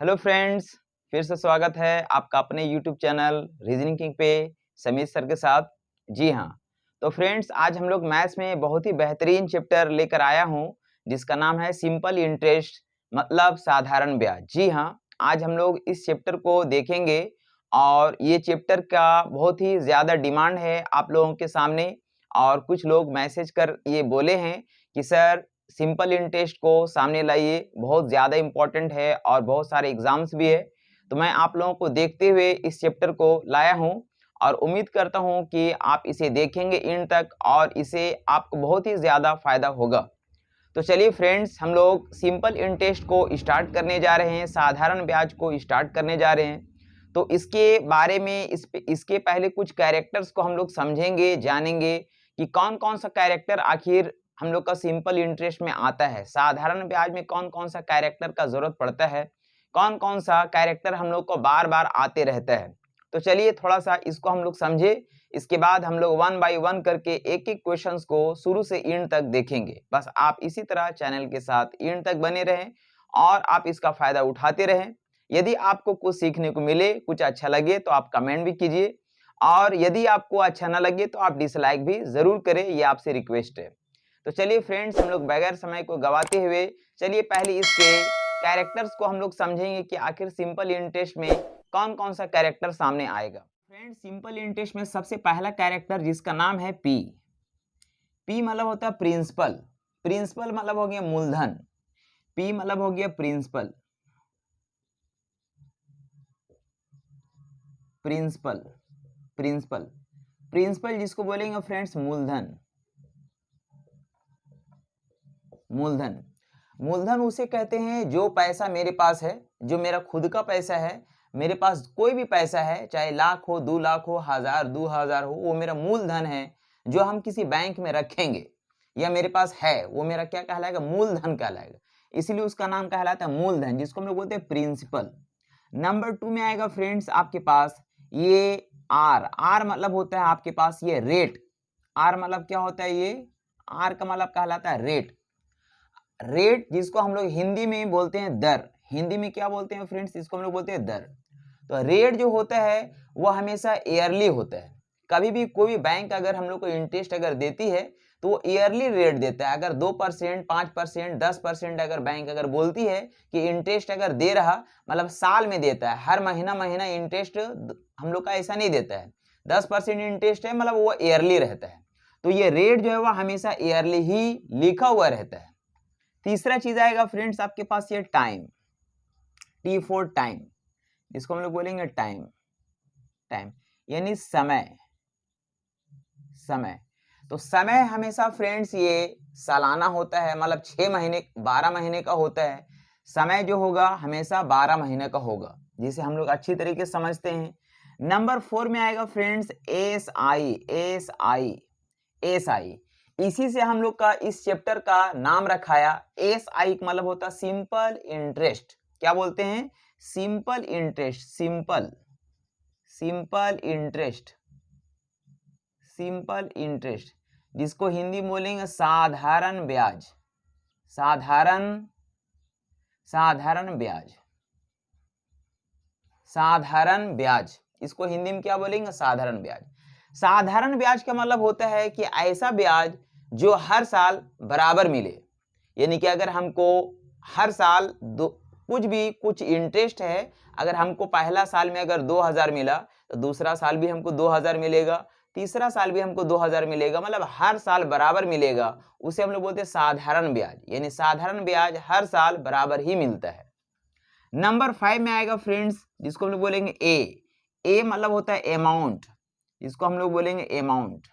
Hello friends, फिर से स्वागत है आपका अपने यूट्यूब चैनल रीजनिंग किंग पे समीर सर के साथ। जी हाँ, तो फ्रेंड्स आज हम लोग मैथ्स में बहुत ही बेहतरीन चैप्टर लेकर आया हूँ जिसका नाम है सिंपल इंटरेस्ट मतलब साधारण ब्याज। जी हाँ, आज हम लोग इस चैप्टर को देखेंगे और ये चैप्टर का बहुत ही ज़्यादा डिमांड है आप लोगों के सामने। और कुछ लोग मैसेज कर ये बोले हैं कि सर सिंपल इंटरेस्ट को सामने लाइए, बहुत ज़्यादा इम्पोर्टेंट है और बहुत सारे एग्जाम्स भी है। तो मैं आप लोगों को देखते हुए इस चैप्टर को लाया हूँ और उम्मीद करता हूँ कि आप इसे देखेंगे एंड तक और इसे आपको बहुत ही ज़्यादा फायदा होगा। तो चलिए फ्रेंड्स, हम लोग सिंपल इंटरेस्ट को स्टार्ट करने जा रहे हैं, साधारण ब्याज को स्टार्ट करने जा रहे हैं। तो इसके बारे में इसके पहले कुछ कैरेक्टर्स को हम लोग समझेंगे, जानेंगे कि कौन कौन सा कैरेक्टर आखिर हम लोग का सिंपल इंटरेस्ट में आता है, साधारण ब्याज में कौन कौन सा कैरेक्टर का जरूरत पड़ता है, कौन कौन सा कैरेक्टर हम लोग को बार बार आते रहता है। तो चलिए थोड़ा सा इसको हम लोग समझे, इसके बाद हम लोग वन बाय वन करके एक एक क्वेश्चंस को शुरू से एंड तक देखेंगे। बस आप इसी तरह चैनल के साथ एंड तक बने रहें और आप इसका फायदा उठाते रहें। यदि आपको कुछ सीखने को मिले, कुछ अच्छा लगे तो आप कमेंट भी कीजिए और यदि आपको अच्छा ना लगे तो आप डिसलाइक भी जरूर करें, ये आपसे रिक्वेस्ट है। तो चलिए फ्रेंड्स, हम लोग बगैर समय को गवाते हुए चलिए पहले इसके कैरेक्टर्स को हम लोग समझेंगे कि आखिर सिंपल इंटरेस्ट में कौन कौन सा कैरेक्टर सामने आएगा। फ्रेंड्स, सिंपल इंटरेस्ट में सबसे पहला कैरेक्टर जिसका नाम है पी। पी मतलब होता है प्रिंसिपल। प्रिंसिपल मतलब हो गया मूलधन। पी मतलब हो गया प्रिंसिपल। प्रिंसिपल प्रिंसिपल प्रिंसिपल जिसको बोलेंगे फ्रेंड्स मूलधन। मूलधन मूलधन उसे कहते हैं जो पैसा मेरे पास है, जो मेरा खुद का पैसा है। मेरे पास कोई भी पैसा है, चाहे लाख हो, 2 लाख हो, 1000 2000 हो, वो मेरा मूलधन है जो हम किसी बैंक में रखेंगे या मेरे पास है, वो मेरा क्या कहलाएगा? मूलधन कहलाएगा। इसलिए उसका नाम कहलाता है मूलधन, जिसको हम लोग बोलते हैं प्रिंसिपल। नंबर 2 में आएगा फ्रेंड्स आपके पास ये आर। आर मतलब होता है आपके पास ये रेट। आर मतलब क्या होता है? ये आर का मतलब कहलाता है रेट। रेट जिसको हम लोग हिंदी में बोलते हैं दर। हिंदी में क्या बोलते हैं फ्रेंड्स? इसको हम लोग बोलते हैं दर। तो रेट जो होता है वो हमेशा ईयरली होता है। कभी भी कोई बैंक अगर हम लोग को इंटरेस्ट अगर देती है तो वो ईयरली रेट देता है। अगर 2%, 5%, 10% अगर बैंक अगर बोलती है कि इंटरेस्ट अगर दे रहा, मतलब साल में देता है, हर महीना महीना इंटरेस्ट हम लोग का ऐसा नहीं देता है। 10% इंटरेस्ट है, मतलब वो ईयरली रहता है। तो ये रेट जो है वो हमेशा ईयरली ही लिखा हुआ रहता है। तीसरा चीज आएगा फ्रेंड्स आपके पास ये टाइम। टी फॉर टाइम, जिसको हम लोग बोलेंगे टाइम। टाइम यानी समय। समय तो समय हमेशा फ्रेंड्स ये सालाना होता है, मतलब 6 महीने 12 महीने का होता है। समय जो होगा हमेशा 12 महीने का होगा, जिसे हम लोग अच्छी तरीके से समझते हैं। नंबर 4 में आएगा friends S I. S I S I इसी से हम लोग का इस चैप्टर का नाम रखाया। एस आई मतलब होता है सिंपल इंटरेस्ट। क्या बोलते हैं? Simple interest. Simple simple interest. Simple interest जिसको हिंदी में बोलेंगे साधारण ब्याज। साधारण साधारण ब्याज। साधारण ब्याज इसको हिंदी में क्या बोलेंगे? साधारण ब्याज। साधारण ब्याज का मतलब होता है कि ऐसा ब्याज जो हर साल बराबर मिले। यानी कि अगर हमको हर साल कुछ इंटरेस्ट है, अगर हमको पहला साल में अगर 2000 मिला तो दूसरा साल भी हमको 2000 मिलेगा, तीसरा साल भी हमको 2000 मिलेगा, मतलब हर साल बराबर मिलेगा। उसे हम लोग बोलते हैं साधारण ब्याज। यानी साधारण ब्याज हर साल बराबर ही मिलता है। नंबर 5 में आएगा फ्रेंड्स जिसको हम लोग बोलेंगे ए। ए मतलब होता है अमाउंट, जिसको हम लोग बोलेंगे अमाउंट।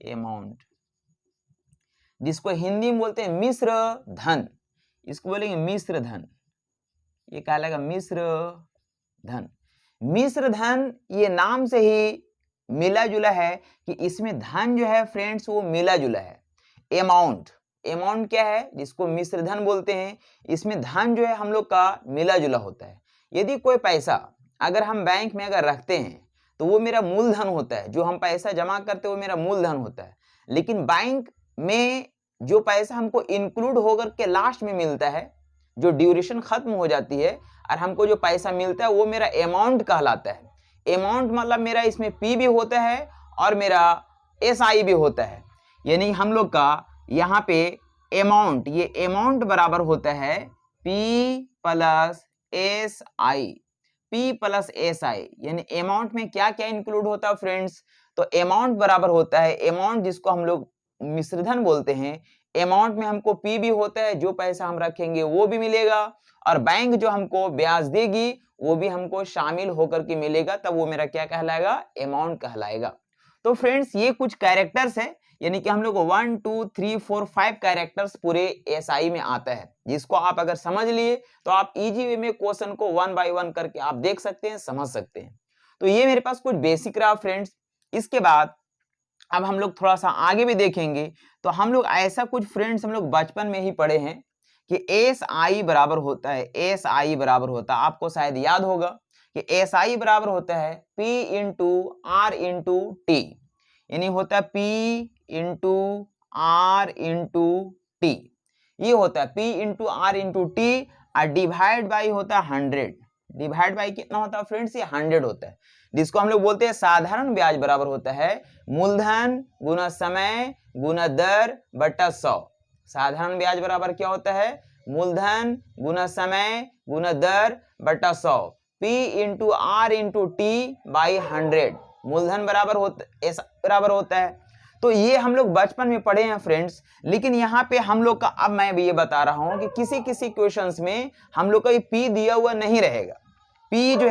अमाउंट जिसको हिंदी में बोलते हैं मिश्र धन। इसको बोलेंगे मिश्र धन। ये क्या लगेगा? मिश्र धन। मिश्र धन ये नाम से ही मिला जुला है कि इसमें धन जो है फ्रेंड्स वो मिला जुला है। अमाउंट अमाउंट क्या है? जिसको मिश्र धन बोलते हैं। इसमें धन जो है हम लोग का मिला जुला होता है। यदि कोई पैसा अगर हम बैंक में अगर रखते हैं तो वो मेरा मूलधन होता है। जो हम पैसा जमा करते हैं वो मेरा मूलधन होता है। लेकिन बैंक में जो पैसा हमको इंक्लूड होकर के लास्ट में मिलता है, जो ड्यूरेशन खत्म हो जाती है, और हमको जो पैसा मिलता है वो मेरा अमाउंट कहलाता है। अमाउंट मतलब मेरा इसमें पी भी होता है और मेरा एसआई भी होता है। यानी हम लोग का यहाँ पे अमाउंट, ये अमाउंट बराबर होता है P plus S I. P plus S I यानी अमाउंट में क्या क्या इंक्लूड होता है फ्रेंड्स, तो अमाउंट बराबर होता है, अमाउंट जिसको हम लोग मिश्रधन बोलते हैं, अमाउंट में हमको पी भी होता है, जो पैसा हम रखेंगे वो भी मिलेगा, और बैंक जो हमको ब्याज देगी वो भी हमको शामिल होकर के मिलेगा, तब वो मेरा क्या कहलाएगा, अमाउंट कहलाएगा। तो फ्रेंड्स ये कुछ कैरेक्टर्स है, यानी कि हम लोग 1 2 3 4 5 कैरेक्टर्स पूरे एसआई में आता है, जिसको आप अगर समझ लिए तो आप इजी वे में क्वेश्चन को 1 बाय 1 करके आप देख सकते हैं, समझ सकते हैं। तो ये मेरे पास कुछ बेसिक रहा फ्रेंड्स। इसके बाद अब हम लोग थोड़ा सा आगे भी देखेंगे, तो हम लोग ऐसा कुछ फ्रेंड्स हम लोग बचपन में ही पढ़े हैं कि एस आई बराबर होता है, एस आई बराबर होता है, आपको शायद याद होगा कि एस आई बराबर होता है P into R into T, यानी होता है P into R into T, ये होता है P into R into T, और डिवाइड बाई होता है 100। डिवाइड बाई कितना होता है फ्रेंड्स, ये 100 होता है, जिसको हम लोग बोलते हैं साधारण ब्याज बराबर होता है मूलधन गुना समय गुना दर बटा 100। साधारण ब्याज बराबर क्या होता है, मूलधन गुना समय गुना दर बटा 100, P into R into T by 100, मूलधन बराबर होता है। तो ये हम लोग बचपन में पढ़े हैं फ्रेंड्स, लेकिन यहाँ पे हम लोग का, अब मैं भी ये बता रहा हूँ कि किसी किसी क्वेश्चंस में हम लोग का ये पी दिया हुआ नहीं रहेगा, पी जो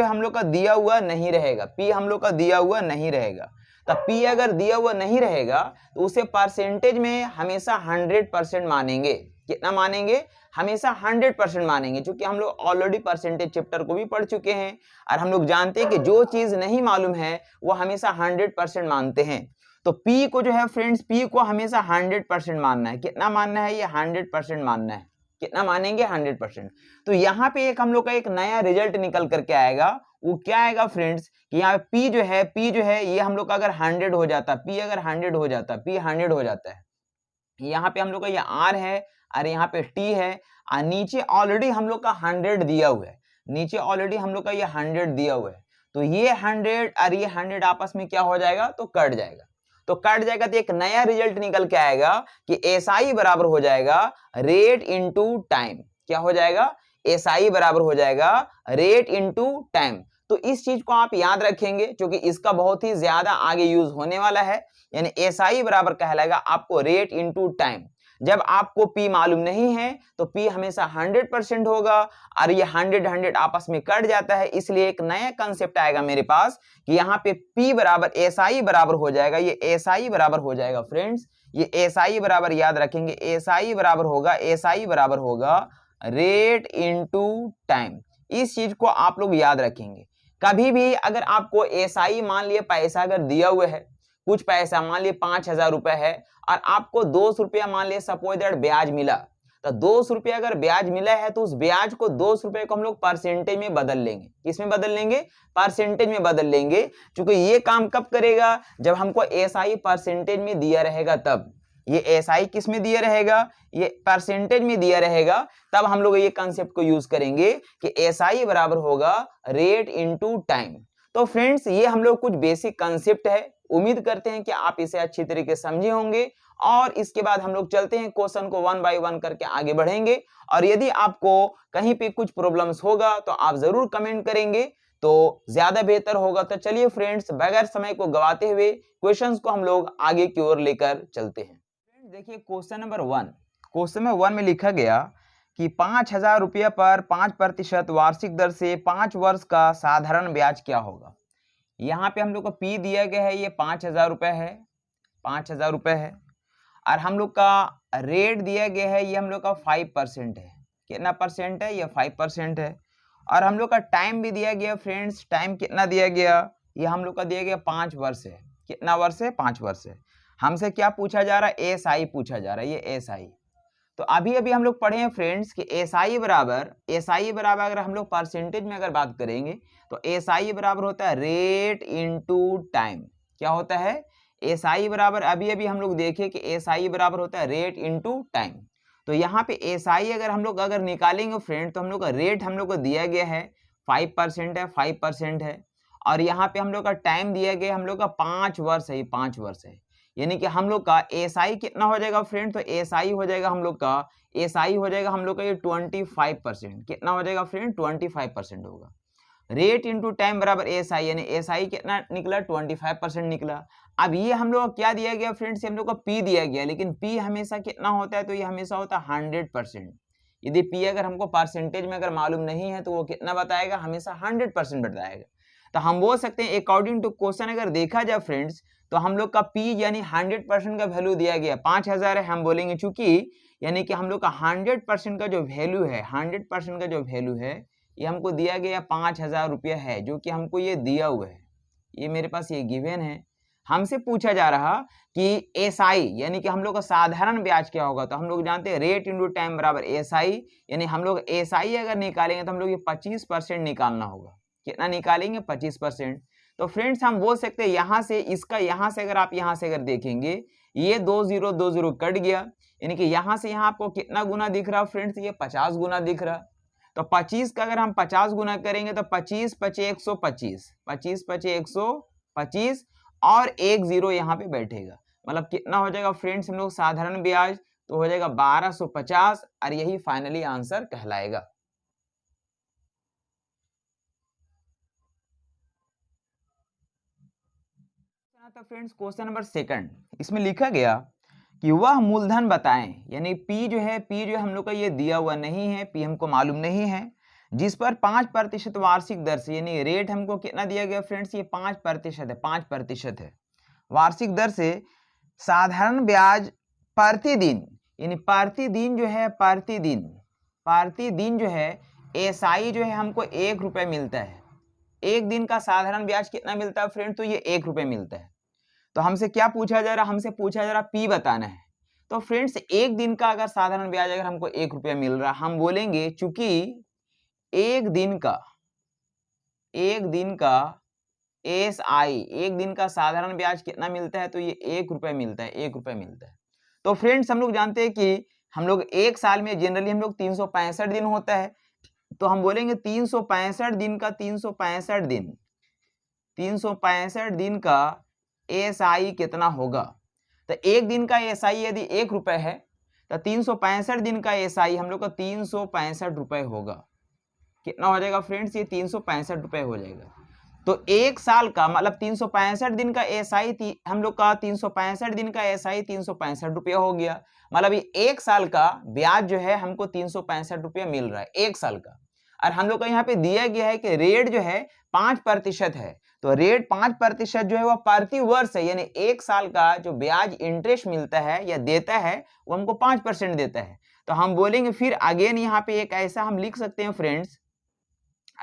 है हम लोग का दिया हुआ नहीं रहेगा, पी हम लोग का दिया हुआ नहीं रहेगा। तब पी अगर दिया हुआ नहीं रहेगा तो उसे परसेंटेज में हमेशा 100% मानेंगे। कितना मानेंगे, हमेशा 100% मानेंगे, क्योंकि हम लोग ऑलरेडी परसेंटेज चैप्टर को भी पढ़ चुके हैं और हम लोग जानते हैं कि जो चीज नहीं मालूम है वो हमेशा 100% मानते हैं। तो P को जो है फ्रेंड्स, P को हमेशा 100% मानना है। कितना मानना है, ये 100% मानना है। कितना मानेंगे, 100%। तो यहाँ पे एक हम लोग का एक नया रिजल्ट निकल करके आएगा, वो क्या आएगा फ्रेंड्स कि यहाँ पे P जो है ये हम लोग का अगर 100 हो जाता, P अगर 100 हो जाता, P 100 हो जाता है, यहाँ पे हम लोग का ये R है और यहाँ पे T है, और नीचे ऑलरेडी हम लोग का 100 दिया हुआ है, नीचे ऑलरेडी हम लोग का ये 100 दिया हुआ है। तो ये 100 और ये 100 आपस में क्या हो जाएगा, तो कट जाएगा। तो कट जाएगा तो एक नया रिजल्ट निकल के आएगा कि एसआई बराबर हो जाएगा रेट इनटू टाइम। क्या हो जाएगा, एसआई बराबर हो जाएगा रेट इनटू टाइम। तो इस चीज को आप याद रखेंगे क्योंकि इसका बहुत ही ज्यादा आगे यूज होने वाला है। यानी एसआई बराबर कहलाएगा आपको रेट इनटू टाइम। जब आपको P मालूम नहीं है तो P हमेशा 100% होगा और ये 100 आपस में कट जाता है, इसलिए एक नया कंसेप्ट आएगा मेरे पास कि यहाँ पे P बराबर SI बराबर हो जाएगा। ये SI बराबर हो जाएगा फ्रेंड्स, ये SI बराबर याद रखेंगे, SI बराबर होगा रेट इनटू टाइम। इस चीज को आप लोग याद रखेंगे। कभी भी अगर आपको SI मान लिए पैसा अगर दिया हुआ है, कुछ पैसा मान लिए 5,000 रुपए है और आपको 200 रुपया मान लिए सपोज दैट ब्याज मिला, तो 200 रुपया अगर ब्याज मिला है तो उस ब्याज को 200 रुपए को हम लोग परसेंटेज में बदल लेंगे। किसमें बदल लेंगे, परसेंटेज में बदल लेंगे, क्योंकि ये काम कब करेगा, जब हमको एसआई परसेंटेज में दिया रहेगा तब। ये एसआई किस में दिया रहेगा, ये परसेंटेज में दिया रहेगा, तब हम लोग ये कंसेप्ट को यूज करेंगे कि एसआई बराबर होगा रेट इनटू टाइम। तो फ्रेंड्स ये हम लोग कुछ बेसिक कंसेप्ट है, उम्मीद करते हैं कि आप इसे अच्छी तरीके से समझे होंगे। और इसके बाद हम लोग चलते हैं क्वेश्चन को 1 बाय 1 करके आगे बढ़ेंगे। और यदि आपको कहीं पे कुछ प्रॉब्लम्स होगा तो आप जरूर कमेंट करेंगे तो ज्यादा बेहतर होगा। तो चलिए फ्रेंड्स बगैर समय को गवाते हुए क्वेश्चंस को हम लोग आगे की ओर लेकर चलते हैं। देखिए क्वेश्चन नंबर 1, क्वेश्चन नंबर 1 में लिखा गया कि 5,000 रुपया पर 5% वार्षिक दर से 5 वर्ष का साधारण ब्याज क्या होगा। यहाँ पे हम लोग को P दिया गया है, ये 5,000 रुपये है, 5,000 रुपये है, और हम लोग का रेट दिया गया है, ये हम लोग का 5% है। कितना परसेंट है, ये 5% है। और हम लोग का टाइम भी दिया गया फ्रेंड्स, टाइम कितना दिया गया, ये हम लोग का दिया गया 5 वर्ष है। कितना वर्ष है, 5 वर्ष है। हमसे क्या पूछा जा रहा है, एसआई पूछा जा रहा है, ये एसआई। तो अभी अभी हम लोग पढ़े हैं फ्रेंड्स कि एसआई बराबर अगर हम लोग परसेंटेज में अगर बात करेंगे तो एसआई बराबर होता है रेट इनटू टाइम। क्या होता है, एसआई बराबर अभी अभी हम लोग देखे कि एसआई बराबर होता है रेट इनटू टाइम। तो यहाँ पे एसआई अगर हम लोग अगर निकालेंगे फ्रेंड, तो हम लोग का रेट हम लोग को दिया गया है 5% है, 5% है। और यहाँ पे हम लोग का टाइम दिया गया हम लोग का 5 वर्ष है, 5 वर्ष है। यानी कि हम लोग का एसआई कितना हो जाएगा फ्रेंड, तो एसआई हो जाएगा हम लोग का, एसआई हो जाएगा हम लोग का ये 25%। कितना हो जाएगा फ्रेंड, 25% होगा। रेट इंटू टाइम बराबर एसआई, यानी एसआई कितना निकला, 25% निकला। अब ये हम लोग क्या दिया गया फ्रेंड्स, हम लोग को पी दिया गया, लेकिन पी हमेशा कितना होता है, तो ये हमेशा होता है 100%। यदि पी अगर हमको परसेंटेज में अगर मालूम नहीं है तो वो कितना बताएगा, हमेशा 100% बताएगा। तो हम बोल सकते हैं अकॉर्डिंग टू क्वेश्चन अगर देखा जाए फ्रेंड्स, तो हम लोग का पी यानी 100% का वैल्यू दिया गया 5000 है। हम बोलेंगे चूंकि यानी कि हम लोग का 100% का जो वैल्यू है, 100% का जो वैल्यू है ये हमको दिया गया 5000 रुपया है, जो कि हमको ये दिया हुआ है, ये मेरे पास ये गिवन है। हमसे पूछा जा रहा कि एसआई यानी कि हम लोग का साधारण ब्याज क्या होगा, तो हम लोग जानते हैं रेट इंटू टाइम बराबर एसआई, यानी हम लोग एसआई अगर निकालेंगे तो हम लोग ये 25% निकालना होगा। कितना निकालेंगे, 25%। तो फ्रेंड्स हम बोल सकते हैं यहाँ से इसका, यहाँ से अगर आप यहाँ से अगर देखेंगे ये 2 0 कट गया, यानी कि यहाँ से यहाँ आपको कितना गुना दिख रहा फ्रेंड्स, ये 50 गुना दिख रहा। तो 25 का अगर हम 50 गुना करेंगे तो 25 पचे 125, 25 पचे 125 और 1 0 यहाँ पे बैठेगा, मतलब कितना हो जाएगा फ्रेंड्स हम लोग साधारण ब्याज, तो हो जाएगा 1250, और यही फाइनली आंसर कहलाएगा। तो फ्रेंड्स क्वेश्चन नंबर 2, इसमें लिखा गया कि वह मूलधन बताएं, यानी पी जो है, पी जो हम लोग का ये दिया हुआ नहीं है, पी हमको मालूम नहीं है, जिस पर 5% वार्षिक दर से, यानी रेट हमको कितना दिया गया फ्रेंड्स, ये 5% है, 5% है वार्षिक दर से साधारण ब्याज प्रतिदिन, यानी प्रतिदिन जो है, प्रतिदिन जो है एसआई जो है हमको 1 रुपये मिलता है। एक दिन का साधारण ब्याज कितना मिलता है फ्रेंड, तो ये 1 रुपये मिलता है। तो हमसे क्या पूछा जा रहा, हमसे पूछा जा रहा पी बताना है। तो फ्रेंड्स एक दिन का अगर साधारण ब्याज अगर हमको 1 रुपया मिल रहा, हम बोलेंगे चूंकि एक दिन का एसआई, एक दिन का साधारण ब्याज कितना मिलता है, तो ये 1 रुपया मिलता है, 1 रुपया मिलता है। तो फ्रेंड्स हम लोग जानते हैं कि हम लोग एक साल में जनरली हम लोग 365 दिन होता है, तो हम बोलेंगे 365 दिन का 365 दिन का एसआई कितना होगा। तो एक दिन का एसआई यदि 1 रुपये है, तो 365 दिन का एसआई हम लोग का 365 रुपये होगा। कितना हो जाएगा फ्रेंड्स, ये 365 रुपये हो जाएगा। तो एक साल का मतलब 365 दिन का एसआई हम लोग का 365 दिन का एसआई 365 रुपया हो गया, मतलब ये एक साल का ब्याज जो है हमको 365 रुपया मिल रहा है, एक साल का। और हम लोग का यहाँ पे दिया गया है कि रेट जो है 5% है, तो रेट 5% जो है वह प्रति वर्ष है, यानी एक साल का जो ब्याज इंटरेस्ट मिलता है या देता है वो हमको 5% देता है। तो हम बोलेंगे फिर अगेन यहाँ पे एक ऐसा हम लिख सकते हैं फ्रेंड्स,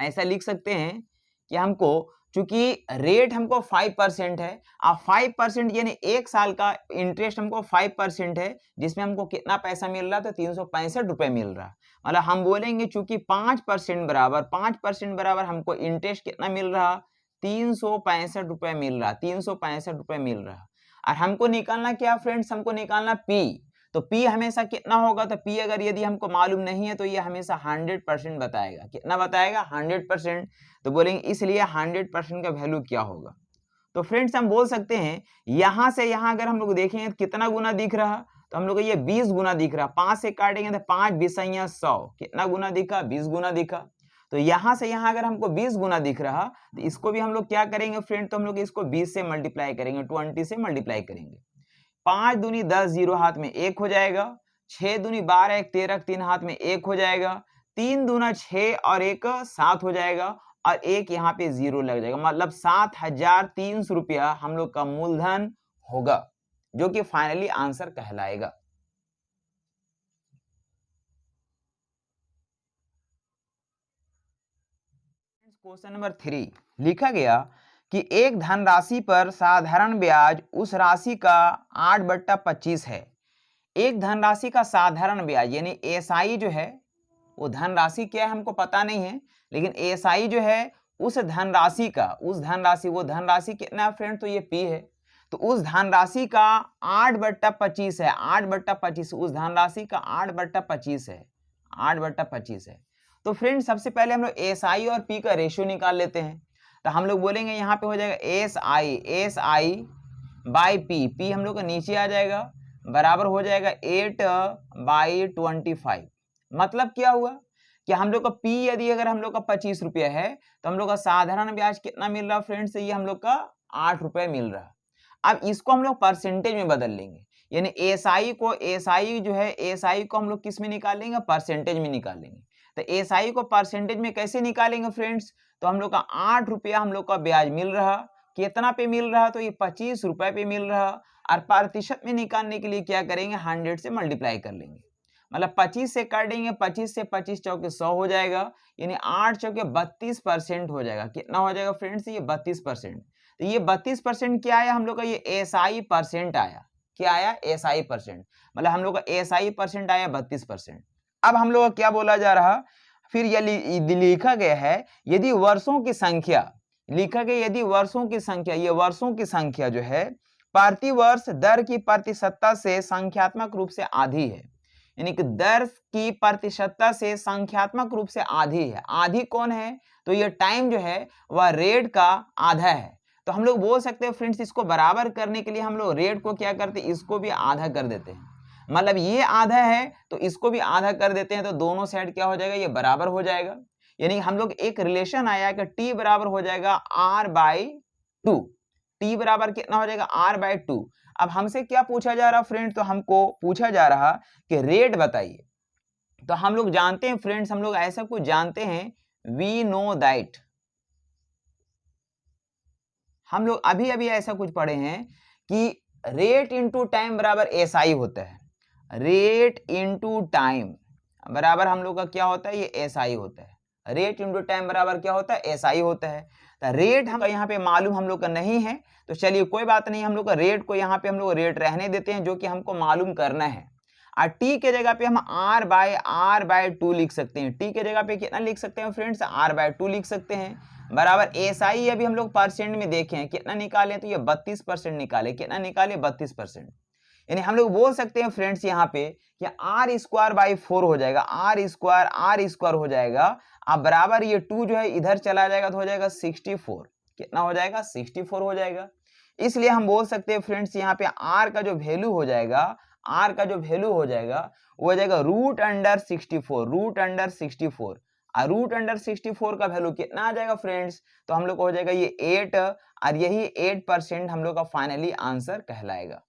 ऐसा लिख सकते हैं कि हमको चूंकि रेट हमको 5% है, अब 5% यानी एक साल का इंटरेस्ट हमको 5% है, जिसमें हमको कितना पैसा मिल रहा, तो 365 रुपये मिल रहा। मतलब हम बोलेंगे चूंकि 5% बराबर हमको इंटरेस्ट कितना मिल रहा, 365 रुपये मिल रहा, 365 रुपये मिल रहा। और हमको निकालना क्या फ्रेंड्स, हमको निकालना पी। तो पी हमेशा कितना होगा, तो पी अगर यदि हमको मालूम नहीं है तो ये हमेशा 100% बताएगा। कितना बताएगा, 100%। तो बोलेंगे इसलिए 100% का वैल्यू क्या होगा। तो फ्रेंड्स हम बोल सकते हैं यहां से यहां अगर हम लोग देखेंगे तो कितना गुना दिख रहा, तो हम लोग ये 20 गुना दिख रहा। 5 से काटेंगे तो 5 20 100, कितना गुना दिखा, 20 गुना दिखा। तो यहां से यहां अगर हमको 20 गुना दिख रहा, तो इसको भी हम लोग क्या करेंगे फ्रेंड, तो हम लोग इसको 20 से मल्टीप्लाई करेंगे, 20 से मल्टीप्लाई करेंगे। 5 दूनी 10, 0 हाथ में 1 हो जाएगा। 6 दूनी 12, 1 13, 3 हाथ में 1 हो जाएगा। 3 दूना 6 और 1 7 हो जाएगा, और 1 यहाँ पे 0 लग जाएगा, मतलब 7300 रुपया हम लोग का मूलधन होगा, जो कि फाइनली आंसर कहलाएगा। क्वेश्चन नंबर 3 लिखा गया कि एक धनराशि पर साधारण ब्याज उस राशि का 8/25 है। एक धनराशि का साधारण ब्याज यानी एसआई जो है, वो धनराशि क्या है हमको पता नहीं है, लेकिन एसआई जो है उस धनराशि का, वो धनराशि कितना है फ्रेंड, तो ये पी है। तो उस धनराशि का 8/25 है, 8/25, उस धनराशि का 8/25 है, 8/25 है। तो फ्रेंड सबसे पहले हम लोग एसआई और पी का रेशियो निकाल लेते हैं। तो हम लोग बोलेंगे यहाँ पे हो जाएगा एसआई बाई पी हम लोग का नीचे आ जाएगा, बराबर हो जाएगा 8/25। मतलब क्या हुआ कि हम लोग का पी यदि अगर हम लोग का 25 रुपया है तो हम लोग का साधारण ब्याज कितना मिल रहा फ्रेंड्स, ये हम लोग का 8 रुपये मिल रहा। अब इसको हम लोग परसेंटेज में बदल लेंगे, यानी एसआई को हम लोग किस में निकालेंगे, परसेंटेज में निकालेंगे। तो एसआई को परसेंटेज में कैसे निकालेंगे फ्रेंड्स, तो हम लोग का 8 रुपया हम लोग का ब्याज मिल रहा, कितना पे मिल रहा, तो ये 25 रुपए पे मिल रहा। और प्रतिशत में निकालने के लिए क्या करेंगे, 100 से मल्टीप्लाई कर लेंगे, मतलब 25 से काटेंगे, 25 से 25 चौके 100 हो जाएगा, यानी 8 चौके 32% हो जाएगा। कितना हो जाएगा फ्रेंड्स, ये 32%। तो ये 32% क्या आया हम लोग का, ये एसआई परसेंट आया। क्या आया, एसआई परसेंट, मतलब हम लोग का एसआई परसेंट आया 32%। अब हम लोग का क्या बोला जा रहा, फिर ये लिखा गया है यदि वर्षों की संख्या, लिखा गया यदि वर्षों की संख्या, ये वर्षों की संख्या जो है प्रति वर्ष दर की प्रतिशतता से संख्यात्मक रूप से आधी है, यानी कि दर की प्रतिशतता से संख्यात्मक रूप से आधी है। आधी कौन है, तो ये टाइम जो है वह रेट का आधा है। तो हम लोग बोल सकते हैं फ्रेंड्स, इसको बराबर करने के लिए हम लोग रेट को क्या करते हैं, इसको भी आधा कर देते हैं, मतलब ये आधा है तो इसको भी आधा कर देते हैं, तो दोनों साइड क्या हो जाएगा, ये बराबर हो जाएगा। यानी हम लोग एक रिलेशन आया कि टी बराबर हो जाएगा r/2, टी बराबर कितना हो जाएगा, r/2। अब हमसे क्या पूछा जा रहा फ्रेंड, तो हमको पूछा जा रहा कि रेट बताइए। तो हम लोग जानते हैं फ्रेंड्स, हम लोग ऐसा कुछ जानते हैं, वी नो दैट, हम लोग अभी अभी ऐसा कुछ पढ़े हैं कि रेट इनटू टाइम बराबर एसआई होता है, रेट इनटू टाइम बराबर हम लोग का क्या होता है, ये एसआई होता है। रेट इनटू टाइम बराबर क्या होता है, एसआई होता है। तो रेट हम यहाँ पे मालूम हम लोग का नहीं है, तो चलिए कोई बात नहीं, हम लोग का रेट को यहाँ पे हम लोग रेट रहने देते हैं, जो कि हमको मालूम करना है। और टी के जगह पे हम r/2 लिख सकते हैं। टी के जगह पे कितना लिख सकते हैं फ्रेंड्स, r/2 लिख सकते हैं, बराबर एसआई अभी हम लोग परसेंट में देखें कितना निकाले, तो ये 32% निकाले, कितना निकाले, 32%। यानी हम लोग बोल सकते हैं फ्रेंड्स यहाँ पे कि r²/4 हो जाएगा, r² हो जाएगा। अब बराबर ये 2 जो है इधर चला जाएगा तो हो जाएगा 64, कितना हो जाएगा, 64 हो जाएगा। इसलिए हम बोल सकते हैं फ्रेंड्स यहाँ पे r का जो वैल्यू हो जाएगा, r का जो वैल्यू हो जाएगा वो हो जाएगा √64, √64। √64 का वैल्यू कितना आ जाएगा फ्रेंड्स, तो हम लोग को हो जाएगा ये 8, और यही 8% हम लोग का फाइनली आंसर कहलाएगा।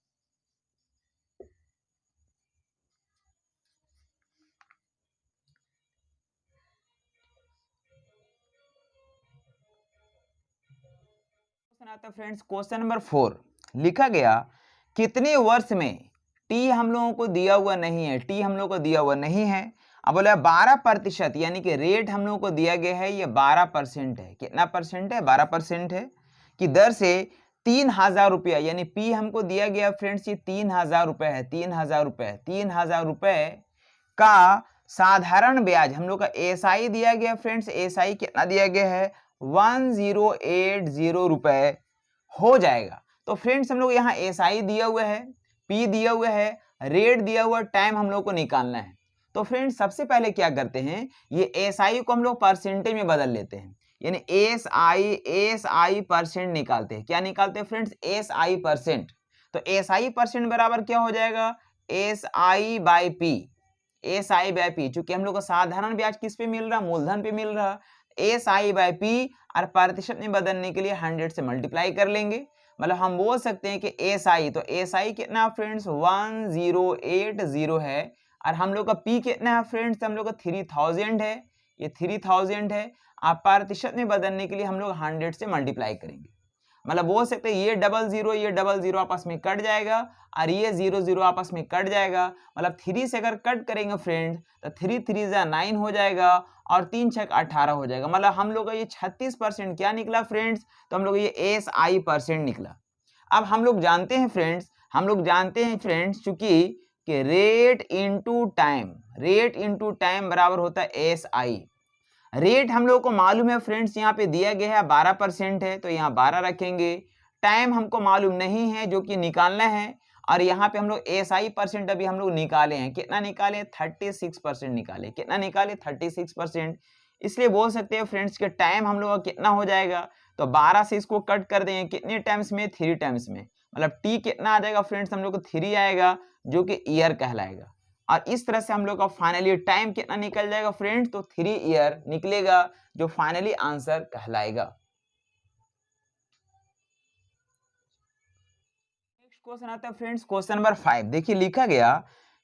फ्रेंड्स क्वेश्चन नंबर 4 लिखा गया, कितने वर्ष में, टी हम लोगों को दिया हुआ नहीं है, टी हम लोगों को दिया हुआ नहीं है। अब बोला 12%, यानी कि रेट हम लोगों को दिया गया है ये 12% है। कितना परसेंट है, 12% है कि दर से 3000 रुपया, यानी पी हमको दिया गया फ्रेंड्स ये 3000 रुपये है, 3000 रुपये, 3000 रुपये का साधारण ब्याज हम लोग का एसआई दिया गया फ्रेंड्स, एसआई कितना दिया गया है, 1080 रुपए हो जाएगा। तो फ्रेंड्स हम लोग यहाँ एसआई दिया हुआ है, पी दिया हुआ है, रेट दिया हुआ, टाइम हम लोग को निकालना है। तो फ्रेंड्स सबसे पहले क्या करते हैं, ये एसआई को हम लोग परसेंटेज में बदल लेते हैं, यानी एसआई परसेंट निकालते हैं। क्या निकालते हैं फ्रेंड्स, एसआई परसेंट। तो एसआई परसेंट बराबर क्या हो जाएगा, एसआई/पी, एसआई/पी। चूंकि हम लोग को साधारण ब्याज किस पे मिल रहा, मूलधन पे मिल रहा, एसआई/पी, और प्रतिशत में बदलने के लिए 100 से मल्टीप्लाई कर लेंगे। मतलब हम बोल सकते हैं कि एसआई, तो एसआई कितना फ्रेंड्स 1080 है, और हम लोग का पी कितना है फ्रेंड्स, हम लोग का 3000 है, ये 3000 है। आप प्रतिशत में बदलने के लिए हम लोग 100 से मल्टीप्लाई करेंगे। मतलब बोल सकते हैं ये 00 आपस में कट जाएगा, और ये 00 आपस में कट जाएगा। मतलब 3 से अगर कट करेंगे फ्रेंड्स तो 3 3 9 हो जाएगा, और 3 6 18 हो जाएगा। मतलब हम लोग का ये 36% क्या निकला फ्रेंड्स, तो हम लोग ये एसआई परसेंट निकला। अब हम लोग जानते हैं फ्रेंड्स चूंकि कि रेट इनटू टाइम बराबर होता है एसआई। रेट हम लोग को मालूम है फ्रेंड्स, यहाँ पे दिया गया है 12% है, तो यहाँ 12 रखेंगे। टाइम हमको मालूम नहीं है जो कि निकालना है, और यहाँ पे हम लोग एसआई परसेंट अभी हम लोग निकाले हैं, कितना निकाले 36% निकाले, कितना निकाले 36%। इसलिए बोल सकते हैं फ्रेंड्स के टाइम हम लोग का कितना हो जाएगा, तो 12 से इसको कट कर देंगे कितने टाइम्स में, 3 टाइम्स में, मतलब टी कितना आ जाएगा फ्रेंड्स, हम लोग को 3 आएगा जो कि ईयर कहलाएगा। और इस तरह से हम लोग का फाइनली टाइम कितना निकल जाएगा फ्रेंड्स, तो 3 ईयर निकलेगा जो फाइनली आंसर कहलाएगा। नेक्स्ट क्वेश्चन आता है फ्रेंड्स क्वेश्चन नंबर 5। देखिए लिखा गया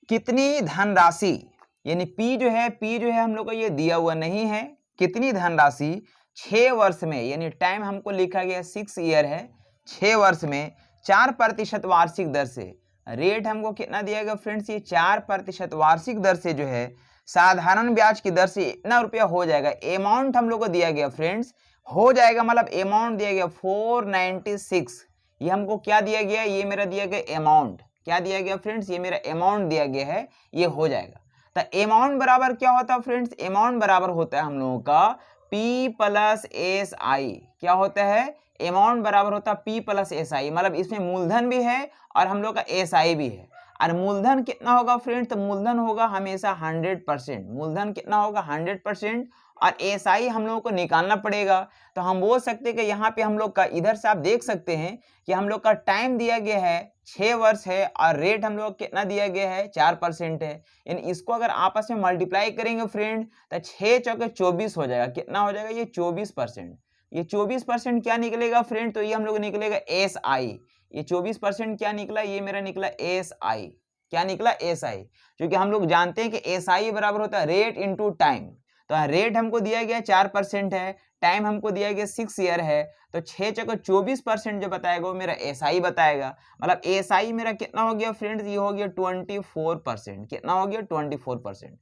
कितनी धनराशि, यानी पी जो है हम लोग को ये दिया हुआ नहीं है, कितनी धनराशि 6 वर्ष में, यानी टाइम हमको लिखा गया 6 ईयर है, 6 वर्ष में 4% वार्षिक दर से, रेट हमको कितना दिया गया फ्रेंड्स, ये 4% वार्षिक दर से जो है साधारण ब्याज की दर से इतना रुपया हो जाएगा। अमाउंट हम लोग को दिया गया फ्रेंड्स, हो जाएगा मतलब अमाउंट दिया गया 496। ये हमको क्या दिया गया, ये मेरा दिया गया अमाउंट, क्या दिया गया फ्रेंड्स, ये मेरा अमाउंट दिया गया है, ये हो जाएगा। तो अमाउंट बराबर क्या होता है फ्रेंड्स, अमाउंट बराबर होता है हम लोगों का P प्लस एस आई, क्या होता है, अमाउंट बराबर होता है P प्लस एस आई, मतलब इसमें मूलधन भी है और हम लोग का एस आई भी है। और मूलधन कितना होगा फ्रेंड्स, तो मूलधन होगा हमेशा 100%, मूलधन कितना होगा 100%, और एस आई हम लोगों को निकालना पड़ेगा। तो हम बोल सकते हैं कि यहाँ पे हम लोग का, इधर से आप देख सकते हैं कि हम लोग का टाइम दिया गया है 6 वर्ष है, और रेट हम लोग कितना दिया गया है 4% है, यानी इसको अगर आपस में मल्टीप्लाई करेंगे फ्रेंड तो 6 चौके 24 हो जाएगा, कितना हो जाएगा ये 24%। ये 24% क्या निकलेगा फ्रेंड, तो ये हम लोग निकलेगा एस आई, ये 24% क्या निकला, ये मेरा निकला एस आई, क्या निकला एस आई, क्योंकि हम लोग जानते हैं कि एस आई बराबर होता है रेट इंटू टाइम। तो रेट हमको दिया गया 4% है, टाइम हमको दिया गया 6 ईयर है, तो 6 चौके 24% जो बताएगा वो मेरा एसआई बताएगा, मतलब एसआई मेरा कितना हो गया फ्रेंड्स, ये हो गया 24%, कितना हो गया 24%।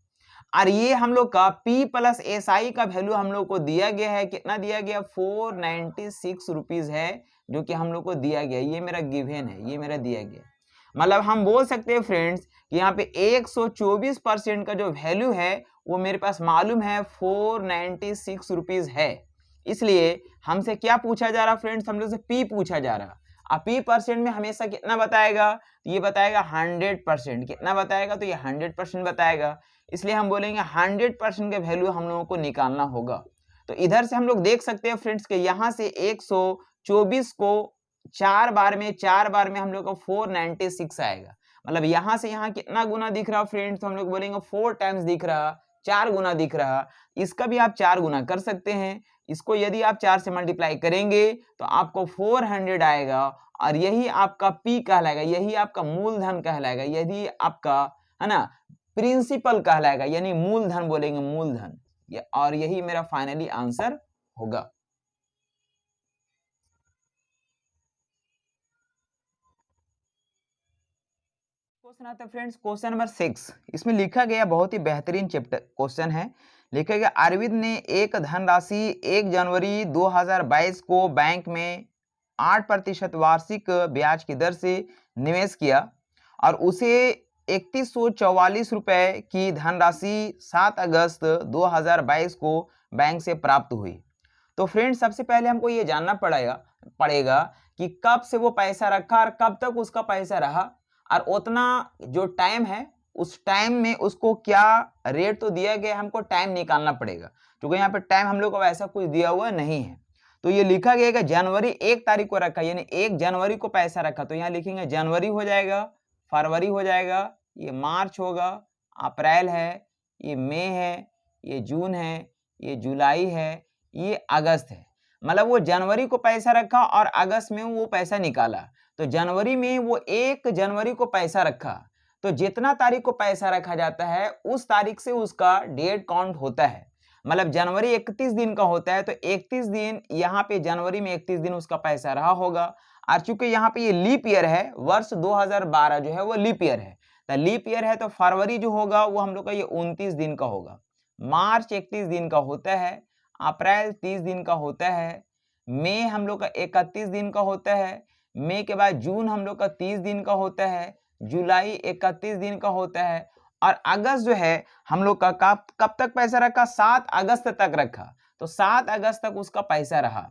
और ये हम लोग का P प्लस एस आई का वैल्यू हम लोग को दिया गया है, कितना दिया गया 496 रुपीज है, जो कि हम लोग को दिया गया, ये मेरा गिवन है, ये मेरा दिया गया। मतलब हम बोल सकते हैं फ्रेंड्स कि यहाँ पे 124% का जो वैल्यू है वो मेरे पास मालूम है 496 रुपीज है। इसलिए हमसे क्या पूछा जा रहा फ्रेंड्स, हम लोग से P पूछा जा रहा। अब P परसेंट में हमेशा कितना बताएगा, तो ये बताएगा 100%, कितना बताएगा, तो ये 100% बताएगा। इसलिए हम बोलेंगे 100% के वैल्यू हम लोगों को निकालना होगा। तो इधर से हम लोग देख सकते हैं फ्रेंड्स के यहाँ से 124 को 4 बार में हम लोग को 496 आएगा, मतलब यहाँ से यहाँ कितना गुना दिख रहा फ्रेंड्स, तो हम लोग बोलेंगे 4 टाइम्स दिख रहा, 4 गुना दिख रहा। इसका भी आप 4 गुना कर सकते हैं, इसको यदि आप 4 से मल्टीप्लाई करेंगे तो आपको 400 आएगा, और यही आपका P कहलाएगा, यही आपका मूलधन कहलाएगा, यदि आपका है ना प्रिंसिपल कहलाएगा, यानी मूलधन बोलेंगे, मूलधन, और यही मेरा फाइनली आंसर होगा। क्वेश्चन आता है फ्रेंड्स क्वेश्चन नंबर 6। इसमें लिखा गया बहुत ही बेहतरीन चैप्टर क्वेश्चन है। लिखा गया अरविंद ने एक धनराशि 1 जनवरी 2022 को बैंक में 8% वार्षिक ब्याज की दर से निवेश किया, और उसे 3144 रुपए की धनराशि 7 अगस्त 2022 को बैंक से प्राप्त हुई। तो फ्रेंड्स सबसे पहले हमको ये जानना पड़ेगा कि कब से वो पैसा रखा और कब तक उसका पैसा रहा, और उतना जो टाइम है उस टाइम में उसको क्या रेट तो दिया गया, हमको टाइम निकालना पड़ेगा, क्योंकि यहाँ पे टाइम हम लोग को ऐसा कुछ दिया हुआ नहीं है। तो ये लिखा गया कि जनवरी 1 तारीख को रखा, यानी 1 जनवरी को पैसा रखा, तो यहाँ लिखेंगे जनवरी हो जाएगा, फरवरी हो जाएगा, ये मार्च होगा, अप्रैल है, ये मई है, ये जून है, ये जुलाई है, ये अगस्त है। मतलब वो जनवरी को पैसा रखा और अगस्त में वो पैसा निकाला। तो जनवरी में वो 1 जनवरी को पैसा रखा, तो जितना तारीख को पैसा रखा जाता है उस तारीख से उसका डेट काउंट होता है। मतलब जनवरी 31 दिन का होता है, तो 31 दिन यहाँ पे जनवरी में 31 दिन उसका पैसा रहा होगा। और चूंकि यहाँ पे ये लीप ईयर है, वर्ष 2012 जो है वो लीप ईयर है, तो लीप ईयर है, तो फरवरी जो होगा वो हम लोग का ये 29 दिन का होगा, मार्च 31 दिन का होता है, अप्रैल 30 दिन का होता है, मई हम लोग का 31 दिन का होता है, मई के बाद जून हम लोग का 30 दिन का होता है, जुलाई 31 दिन का होता है, और अगस्त जो है हम लोग का कब तक पैसा रखा, 7 अगस्त तक रखा, तो 7 अगस्त तक उसका पैसा रहा।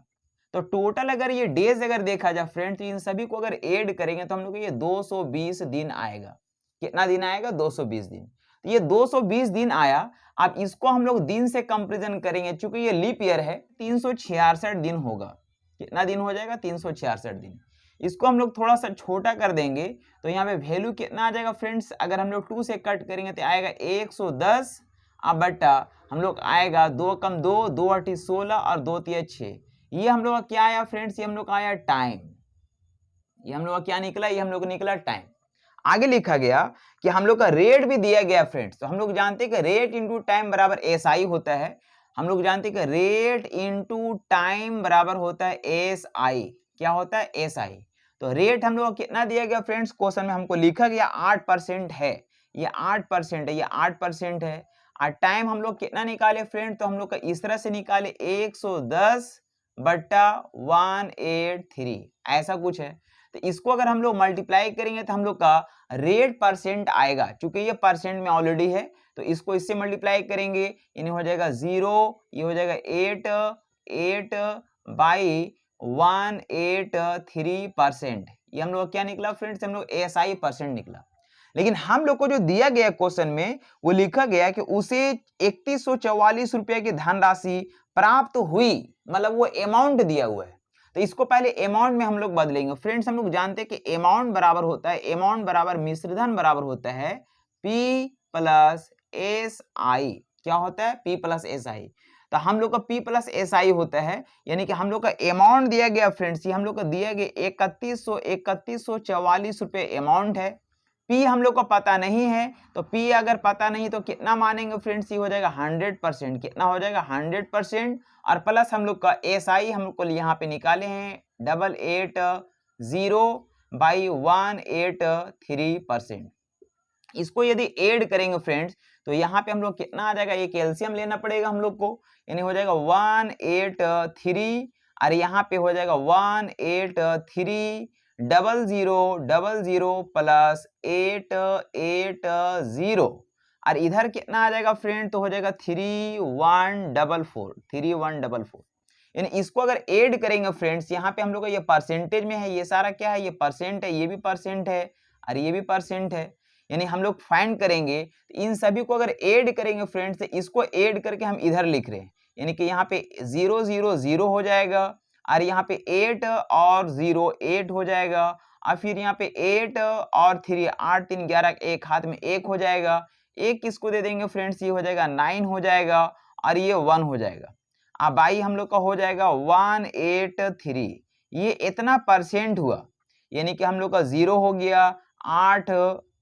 तो टोटल अगर ये डेज अगर देखा जाए फ्रेंड, तो इन सभी को अगर ऐड करेंगे तो हम लोग को ये 220 दिन आएगा। कितना दिन आएगा? 220 दिन। तो ये 220 दिन आया। अब इसको हम लोग दिन से कंपेरिजन करेंगे, चूंकि ये लीप ईयर है, 366 दिन होगा। कितना दिन हो जाएगा? 366 दिन। इसको हम लोग थोड़ा सा छोटा कर देंगे तो यहाँ पे वैल्यू कितना आ जाएगा फ्रेंड्स? अगर हम लोग 2 से कट करेंगे तो आएगा 110 बटा हम लोग आएगा 2 कम 2, 2 8 16 और 2 3 6। ये हम लोग का क्या आया फ्रेंड्स? ये हम लोग का आया टाइम। ये हम लोग का क्या निकला? ये हम लोग को निकला टाइम। आगे लिखा गया कि हम लोग का रेट भी दिया गया फ्रेंड्स। तो हम लोग जानते हैं कि रेट इंटू टाइम बराबर एसआई होता है। हम लोग जानते हैं कि रेट इंटू टाइम बराबर होता है एसआई। क्या होता है? एसआई। तो रेट हम लोग को कितना दिया गया फ्रेंड्स? क्वेश्चन में हमको लिखा गया 8% है। ये 8% है, ये 8% है। और टाइम हम लोग कितना निकाले फ्रेंड? तो हम लोग का इस तरह से निकाले 110 बट्टा 183, ऐसा कुछ है। तो इसको अगर हम लोग मल्टीप्लाई करेंगे तो हम लोग का रेट परसेंट आएगा। चूंकि ये परसेंट में ऑलरेडी है तो इसको इससे मल्टीप्लाई करेंगे, यानी हो जाएगा 0, ये हो जाएगा 8 बाई 183%। ये हम लोग क्या निकला फ्रेंड्स? हम लोग एसआई परसेंट निकला। लेकिन हम लोग को जो दिया गया क्वेश्चन में वो लिखा गया कि उसे 3144 रुपये की धनराशि प्राप्त हुई, मतलब वो अमाउंट दिया हुआ है। तो इसको पहले अमाउंट में हम लोग बदलेंगे फ्रेंड्स। हम लोग जानते हैं कि अमाउंट बराबर होता है, अमाउंट बराबर मिश्रधन बराबर होता है P प्लस एस आई। क्या होता है? P plus S I. तो हम लोग का P प्लस एस आई होता है, यानी कि हम लोग का अमाउंट दिया गया फ्रेंड्स, ये हम लोग का दिया गया 3144 रुपये अमाउंट है। P हम लोग को पता नहीं है, तो P अगर पता नहीं तो कितना मानेंगे फ्रेंड्स? ये हो जाएगा 100%। कितना हो जाएगा? 100%। और प्लस हम लोग का SI हम लोग को यहाँ पे निकाले हैं 880 बाई 183%। इसको यदि ऐड करेंगे फ्रेंड्स तो यहाँ पे हम लोग कितना आ जाएगा? ये कैल्शियम लेना पड़ेगा हम लोग को, यानी हो जाएगा 183 और यहाँ पे हो जाएगा 1830000 प्लस 880 और इधर कितना आ जाएगा फ्रेंड? तो हो जाएगा 3144। यानी इसको अगर ऐड करेंगे फ्रेंड्स, यहाँ पे हम लोग का ये परसेंटेज में है, ये सारा क्या है? ये परसेंट है, ये भी परसेंट है और ये भी परसेंट है। यानी हम लोग फाइंड करेंगे तो इन सभी को अगर ऐड करेंगे फ्रेंड्स, तो इसको ऐड करके हम इधर लिख रहे हैं, यानी कि यहाँ पे 0 0 0 हो जाएगा और यहाँ पे 8 और 0 8 हो जाएगा और फिर यहाँ पे 8 और 3 8 3 11 एक हाथ में 1 हो जाएगा। एक किसको दे देंगे फ्रेंड्स? ये हो जाएगा 9 हो जाएगा और ये 1 हो जाएगा। अब बाई हम लोग का हो जाएगा 183। ये इतना परसेंट हुआ, यानी कि हम लोग का 0 हो गया, 8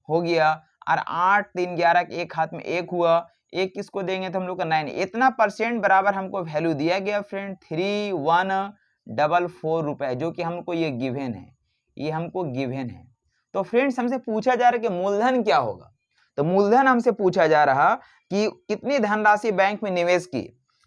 हो गया और 8 3 11 एक हाथ में 1 हुआ। एक किसको देंगे तो हम लोग का 9। इतना परसेंट बराबर हमको वैल्यू दिया गया फ्रेंड 3144 रुपए, जो कि हमको ये गिवन है, ये हमको गिवन है। तो फ्रेंड्स हमसे पूछा जा रहा है कि मूलधन क्या होगा। तो मूलधन हमसे पूछा जा रहा कि कितनी धनराशि बैंक में निवेश की।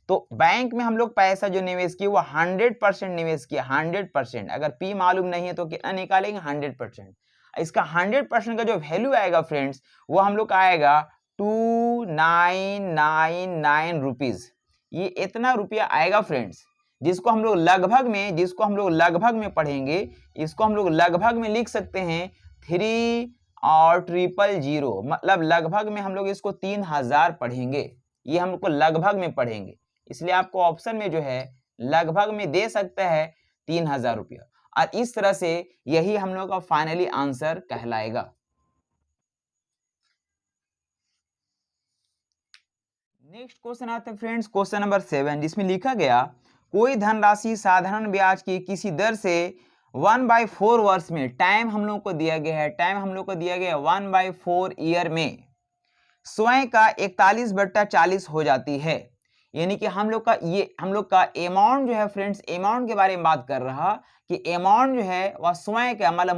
तो बैंक में हम लोग पैसा जो निवेश किए वो 100% निवेश किया, 100%। अगर P मालूम नहीं है तो कितना निकालेंगे? 100%। इसका 100% का जो वैल्यू आएगा फ्रेंड्स वो हम लोग का आएगा 2999 रुपीज। ये इतना रुपया आएगा फ्रेंड्स, जिसको हम लोग लगभग में पढ़ेंगे, इसको हम लोग लगभग में लिख सकते हैं 3,000, मतलब लगभग में हम लोग इसको 3000 पढ़ेंगे। ये हम लोग को लगभग में पढ़ेंगे, इसलिए आपको ऑप्शन में जो है लगभग में दे सकता है 3000 रुपया। और इस तरह से यही हम लोग का फाइनली आंसर कहलाएगा। नेक्स्ट क्वेश्चन आता है फ्रेंड्स, क्वेश्चन नंबर 7, जिसमें लिखा गया कोई धनराशि साधारण ब्याज की किसी दर से 1/4 वर्ष में, टाइम हम लोग को दिया गया है, टाइम हम लोग को दिया गया है 1/4 ईयर में स्वयं का 41/40 हो जाती है। यानी कि हम लोग का अमाउंट जो है फ्रेंड्स, अमाउंट के बारे में बात कर रहा कि अमाउंट जो है वह स्वयं का मतलब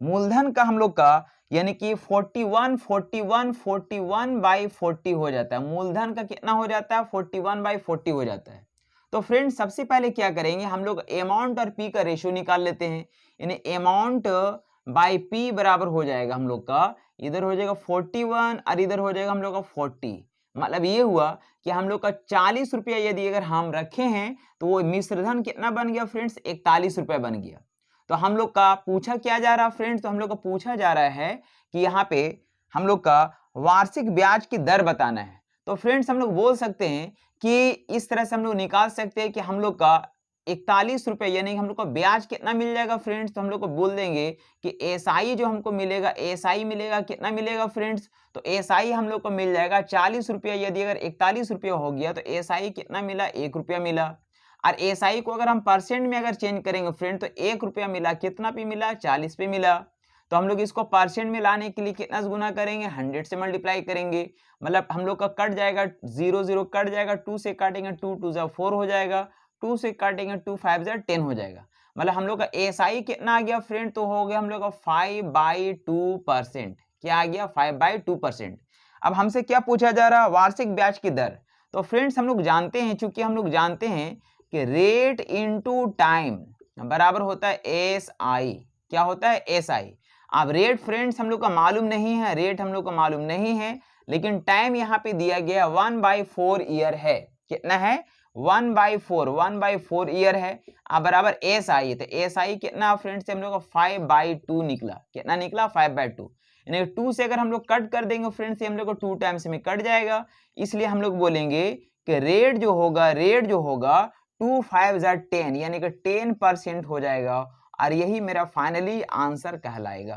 मूलधन का हम लोग का यानी कि 41/40 हो जाता है। मूलधन का कितना हो जाता है? 41/40 हो जाता है। तो फ्रेंड्स सबसे पहले क्या करेंगे, हम लोग अमाउंट और P का रेशियो निकाल लेते हैं। यानी अमाउंट बाई P बराबर हो जाएगा हम लोग का, इधर हो जाएगा 41 और इधर हो जाएगा हम लोग का 40। मतलब ये हुआ कि हम लोग का 40 रुपया यदि अगर हम रखे हैं तो वो मिश्रधन कितना बन गया फ्रेंड्स, 41 रुपया बन गया। तो हम लोग का पूछा क्या जा रहा है फ्रेंड्स, तो हम लोग का पूछा जा रहा है कि यहाँ पे हम लोग का वार्षिक ब्याज की दर बताना है। तो फ्रेंड्स हम लोग बोल सकते हैं कि इस तरह से हम लोग निकाल सकते हैं कि हम लोग का 41 रुपये यानी हम लोग को ब्याज कितना मिल जाएगा फ्रेंड्स, तो हम लोग को बोल देंगे कि एसआई जो हमको मिलेगा, एसआई मिलेगा कितना मिलेगा फ्रेंड्स, तो एसआई हम लोग को मिल जाएगा 40 रुपया। यदि अगर 41 रुपया हो गया तो एसआई कितना मिला, 1 रुपया मिला। और एसआई को अगर हम परसेंट में अगर चेंज करेंगे फ्रेंड तो 1 रुपया मिला, कितना पे मिला, 40 पे मिला। तो हम लोग इसको परसेंट में लाने के लिए कितना गुना करेंगे, 100 से मल्टीप्लाई करेंगे। मतलब हम लोग का कट जाएगा, 0 0 कट जाएगा, 2 से काटेंगे 2 2 जा 4 हो जाएगा, 2 से काटेंगे 2 5 जा 10 हो जाएगा। मतलब हम लोग का एसआई कितना आ गया फ्रेंड, तो हो गया हम लोग का 5/2%। क्या आ गया, 5/2%। अब हमसे क्या पूछा जा रहा है, वार्षिक ब्याज की दर। तो फ्रेंड्स हम लोग जानते हैं, चूंकि हम लोग जानते हैं कि रेट इनटू टाइम बराबर होता है एसआई। क्या होता है, एसआई। अब रेट फ्रेंड्स हम लोग का मालूम नहीं है, रेट हम लोग का मालूम नहीं है, लेकिन टाइम यहाँ पे दिया गया 1/4 ईयर है। कितना है, 1/4 ईयर है। अब बराबर एस आई, तो एस आई कितना फ्रेंड्स हम लोग का 5/2 निकला। कितना निकला, 5/2। यानी 2 से अगर हम लोग कट कर देंगे फ्रेंड्स ये हम लोग को 2 टाइम्स में कट जाएगा। इसलिए हम लोग बोलेंगे कि रेट जो होगा 2 5 जा 10 यानी कि 10% हो जाएगा। और यही मेरा फाइनली आंसर कहलाएगा।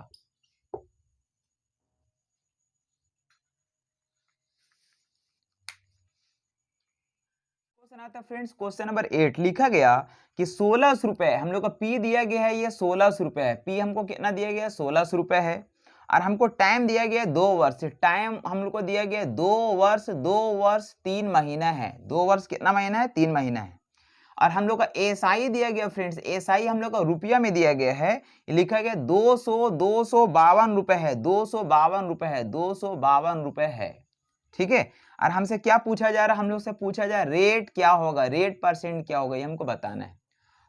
क्वेश्चन आता है फ्रेंड्स, क्वेश्चन नंबर 8 लिखा गया कि 1600 रुपए हम लोग का पी दिया गया है, ये 1600 रुपए है। पी हमको कितना दिया गया है, 1600 रुपए है। और हमको टाइम दिया गया है 2 वर्ष। टाइम हम लोग को दिया गया है 2 वर्ष, 2 वर्ष 3 महीना है। 2 वर्ष कितना महीना है, 3 महीना है। और हम लोग का एसआई दिया गया फ्रेंड्स, एसआई हम लोग का रुपया में दिया गया है। लिखा गया 252 रुपए है, 252 रुपए है, 252 रुपए है। ठीक है। और हमसे क्या पूछा जा रहा है, हम लोग से पूछा जा रहा है रेट क्या होगा, रेट परसेंट क्या होगा, ये हमको बताना है।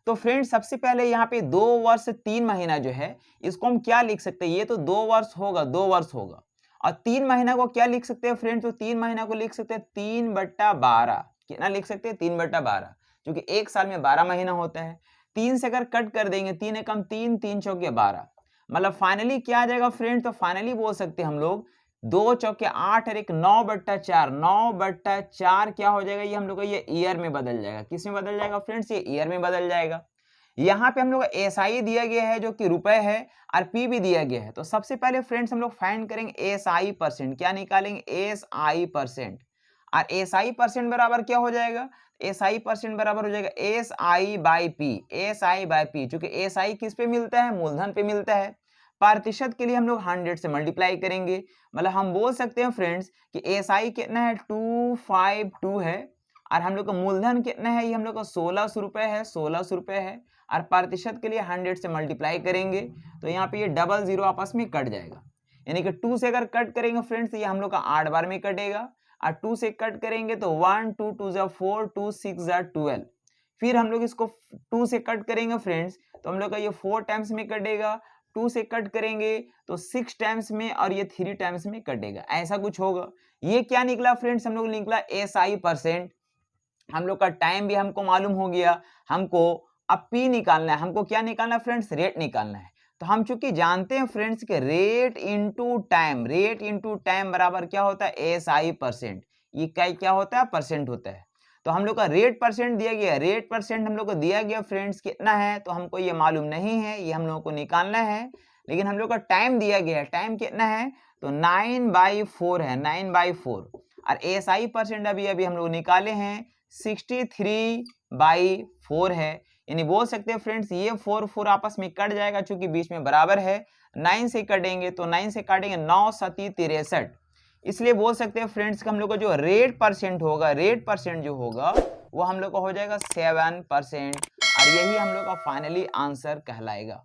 तो फ्रेंड्स सबसे पहले यहाँ पे 2 वर्ष 3 महीना जो है इसको हम क्या लिख सकते हैं, ये तो 2 वर्ष होगा, 2 वर्ष होगा। और 3 महीना को क्या लिख सकते हैं फ्रेंड्स, तो 3 महीना को लिख सकते हैं 3/12। कितना लिख सकते हैं, 3/12, क्योंकि एक साल में 12 महीना होता है। 3 से अगर कट कर देंगे, 3 एकम 3, 3 चौके 12, मतलब फाइनली क्या आ जाएगा फ्रेंड्स, तो फाइनली बोल सकते हैं हम लोग 2 चौके 8 और एक 9/4, 9/4 क्या हो जाएगा, ये हम लोग का ये ईयर में बदल जाएगा। किस में बदल जाएगा फ्रेंड्स, ये ईयर में बदल जाएगा। यहाँ पे हम लोग एसआई दिया गया है जो कि रुपए है, और पी भी दिया गया है। तो सबसे पहले फ्रेंड्स हम लोग फाइंड करेंगे एसआई परसेंट। क्या निकालेंगे, एसआई परसेंट। और एसआई परसेंट बराबर क्या हो जाएगा, एसआई परसेंट बराबर हो जाएगा SI by P. SI by P, चूंकि एसआई किस पे मिलता है, मूलधन पे मिलता है। प्रतिशत के लिए हम लोग 100 से मल्टीप्लाई करेंगे। मतलब हम बोल सकते हैं फ्रेंड्स कि एसआई कितना है, 252 है। और हम लोग का मूलधन कितना है, ये हम लोग का 1600 रुपए है, 1600 रुपए है। और प्रतिशत के लिए 100 से मल्टीप्लाई करेंगे तो यहाँ पे ये डबल जीरो आपस में कट जाएगा। यानी कि 2 से अगर कट करेंगे फ्रेंड्स ये हम लोग का 8 बार में कटेगा। और 2 से कट करेंगे तो 1 2 2 जा 4, 2 6 जा 12। फिर हम लोग इसको 2 से कट करेंगे फ्रेंड्स तो हम लोग का ये 4 टाइम्स में कटेगा। 2 से कट करेंगे तो 6 टाइम्स में, और ये 3 टाइम्स में कटेगा। ऐसा कुछ होगा। ये क्या निकला फ्रेंड्स, हम लोग निकला एसआई परसेंट। हम लोग का टाइम भी हमको मालूम हो गया। हमको अब पी निकालना है। हमको क्या निकालना है फ्रेंड्स, रेट निकालना है। तो हम चूंकि जानते हैं फ्रेंड्स के rate into time, rate into time बराबर क्या होता है, एसआई परसेंट। ये क्या होता है, परसेंट होता है। तो हम लोग का रेट परसेंट दिया गया, रेट परसेंट हम लोग को दिया गया फ्रेंड्स कितना है, तो हमको ये मालूम नहीं है, ये हम लोगों को निकालना है। लेकिन हम लोग का टाइम दिया गया है, टाइम कितना है, तो 9/4 है, 9/4। और एसआई परसेंट अभी अभी हम लोग निकाले हैं 63/4 है। यानी बोल सकते हैं फ्रेंड्स ये 4 आपस में कट जाएगा, चूंकि बीच में बराबर है। 9 से कटेंगे तो 9 से काटेंगे 9 7 63, इसलिए बोल सकते हैं फ्रेंड्स कि हम लोग का जो रेट परसेंट होगा, रेट परसेंट जो होगा वो हम लोग का हो जाएगा 7%। और यही हम लोग का फाइनली आंसर कहलाएगा।